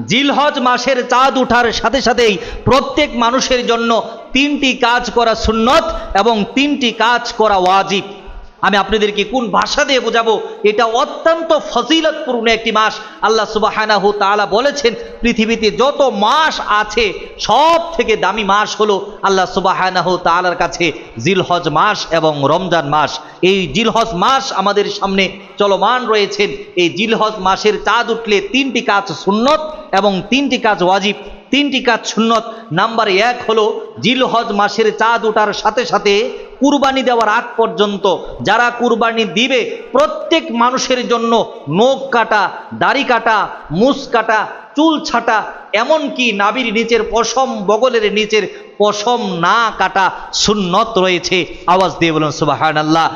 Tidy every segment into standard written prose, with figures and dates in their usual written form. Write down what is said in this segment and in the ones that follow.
জিলহজ মাসের চাঁদ ওঠার সাথে সাথেই প্রত্যেক মানুষের জন্য 3টি কাজ করা সুন্নত এবং 3টি কাজ করা ওয়াজিব। আমি আপনাদেরকে কোন ভাষা দিয়ে বোঝাবো? এটা অত্যন্ত ফজিলতপূর্ণ একটি মাস। আল্লাহ সুবহানাহু তাআলা বলেছেন, পৃথিবীতে যত মাস আছে সব থেকে দামি মাস হলো আল্লাহ সুবহানাহু তাআলার কাছে জিলহজ মাস এবং রমজান মাস। এই জিলহজ মাস আমাদের সামনে চলমান রয়েছেন। এই জিলহজ মাসের চাঁদ উঠলে 3টি কাজ সুন্নত এবং 3টি কাজ ওয়াজিব। 3টি কাজ সুন্নত। নাম্বার 1 হলো জিলহজ মাসের চাঁদ ওঠার সাথে সাথে কুরবানি দেওয়ার আগ পর্যন্ত যারা কুরবানি দিবে প্রত্যেক মানুষের জন্য নখ কাটা, দাড়ি কাটা, মুছ কাটা, চুল ছাটা, এমনকি নাভির নিচের পশম, বগলের নিচের পশম না কাটা সুন্নত রয়েছে। আওয়াজ দিয়ে বলুন সুবহানাল্লাহ।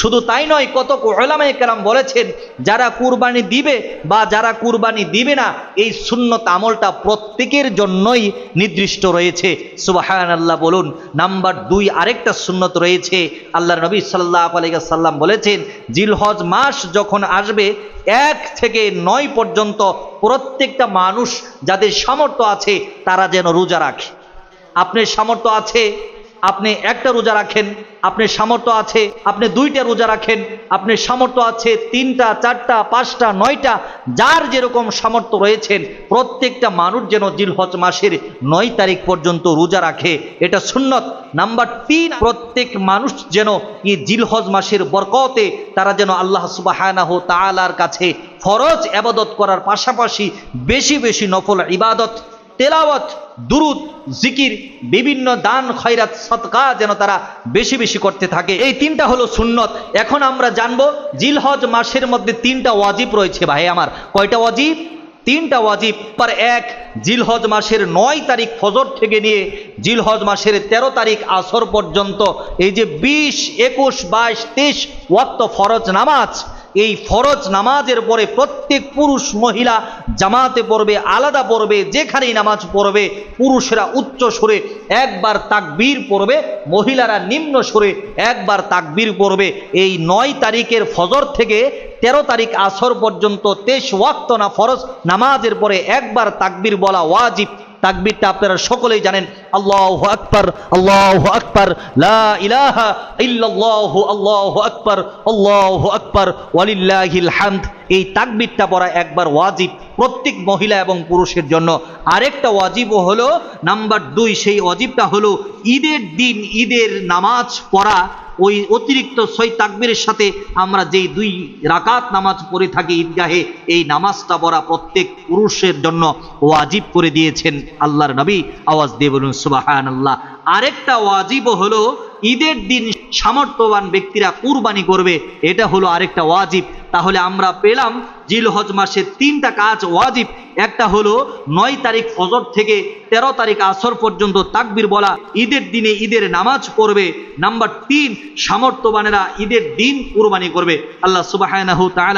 শুধু তাই নয়, কত উলামায়ে কেরাম বলেছেন যারা কুরবানি দিবে বা যারা কুরবানি দিবে না, এই সুন্নত আমলটা প্রত্যেকের জন্যই নির্দিষ্ট রয়েছে। সুবহানাল্লাহ বলুন। নাম্বার 2 আরেকটা সুন্নত রয়েছে। আল্লাহর নবী সাল্লাল্লাহু আলাইহি ওয়াসাল্লাম বলেছেন, জিলহজ মাস যখন আসবে 1 থেকে 9 পর্যন্ত প্রত্যেকটা মানুষ যাদের সামর্থ্য আছে তারা যেন রোজা রাখে। আপনার সামর্থ্য আছে আপনি একটা রোজা রাখেন, আপনার সামর্থ্য আছে আপনি 2টা রোজা রাখেন, আপনার সামর্থ্য আছে 3টা, 4টা, 5টা, 9টা, যার যেরকম সামর্থ্য রয়েছেন প্রত্যেকটা মানুষ যেন জিলহজ মাসের 9 তারিখ পর্যন্ত রোজা রাখে, এটা সুন্নত। নাম্বার 3, প্রত্যেক মানুষ যেন এই জিলহজ মাসের বরকতে তারা যেন আল্লাহ সুবহানাহু তাআলার কাছে ফরজ ইবাদত করার পাশাপাশি বেশি বেশি নফল ইবাদত, তেলাওয়াত, দুরুদ, জিকির, বিভিন্ন দান, খয়রাত, সদকা যেন তারা বেশি বেশি করতে থাকে। এই 3টা হলো সুন্নত। এখন আমরা জানবো জিলহজ মাসের মধ্যে 3টা ওয়াজিব রয়েছে। ভাই আমার, কয়টা ওয়াজিব? 3টা ওয়াজিব। পর 1, জিলহজ মাসের 9 তারিখ ফজর থেকে নিয়ে জিলহজ মাসের 13 তারিখ আসর পর্যন্ত এই যে 20, 21, 22, 23 ওয়াক্ত ফরজ নামাজ, এই ফরজ নামাজের পরে প্রত্যেক পুরুষ মহিলা জামাতে পড়বে, আলাদা পড়বে। যেখানেই নামাজ পড়বে পুরুষরা উচ্চ সুরে একবার তাকবীর পড়বে, মহিলারা নিম্ন সুরে একবার তাকবীর পড়বে। এই 9 তারিখের ফজর থেকে 13 তারিখ আসর পর্যন্ত 23 ওয়াক্ত না ফরজ নামাজের পরে একবার তাকবীর বলা ওয়াজিব। তাকবীরটা আপনারা সকলেই জানেন, আল্লাহু আকবার, আল্লাহু আকবার, লা ইলাহা ইল্লাল্লাহু, আল্লাহু আকবার, আল্লাহু আকবার, ওয়ালিল্লাহিল হামদ। এই তাকবীরটা পড়া একবার ওয়াজিব প্রত্যেক মহিলা এবং পুরুষের জন্য। আরেকটা ওয়াজিব হলো নাম্বার 2, সেই ওয়াজিবটা হলো ঈদের দিন ঈদের নামাজ পড়া। ওই অতিরিক্ত 6 তাকবীরের সাথে আমরা যেই 2 রাকাত নামাজ পড়ে থাকি ঈদগাহে, এই নামাজটা পড়া প্রত্যেক পুরুষের জন্য ওয়াজিব করে দিয়েছেন আল্লাহর নবী। আওয়াজ দিয়ে বলুন সুবহানাল্লাহ। আরেকটা ওয়াজিব হলো ঈদের দিন সামর্থ্যবান ব্যক্তিরা কুরবানি করবে, এটা হলো আরেকটা ওয়াজিব। তাহলে আমরা পেলাম জিলহজ মাসের 3টা কাজ ওয়াজিব। একটা হলো 9 তারিখ ফজর থেকে 13 তারিখ আসর পর্যন্ত তাকবীর বলা, ঈদের দিনে ঈদের নামাজ পড়বে। নাম্বার 3, সামর্থ্যবানেরা ঈদের দিন কুরবানি করবে। আল্লাহ সুবহানাহু তাআলা